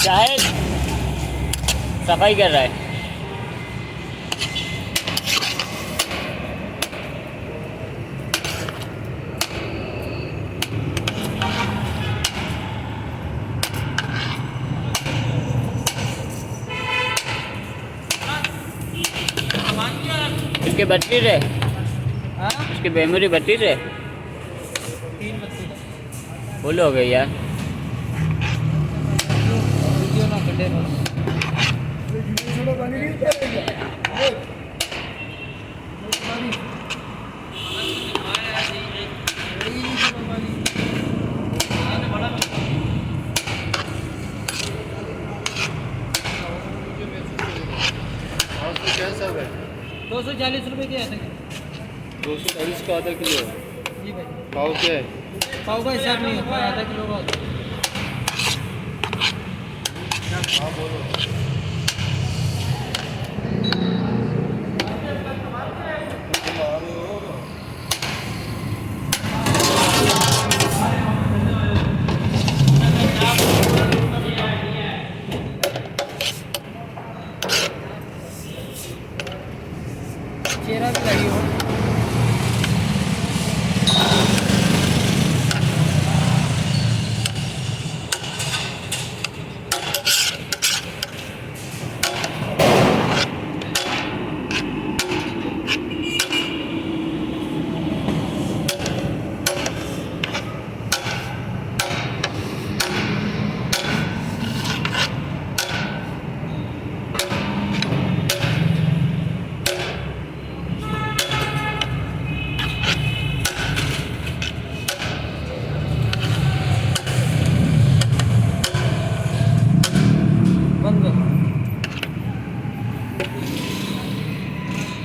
शायद सफाई कर रहा है। इसके बत्ती रहे, इसकी मेमोरी बत्ती रहे 3 बत्ती फुल हो गई यार। वीडियो ना कटे बस। कैसा है? 240 रुपये की है। 240 का आधा किलो है। जी भाई। पाव क्या है? पाव का हिसाब नहीं होता है, आधा किलो का होता है। हाँ बोलो। चेहरा भी लगी हो। बंद कर।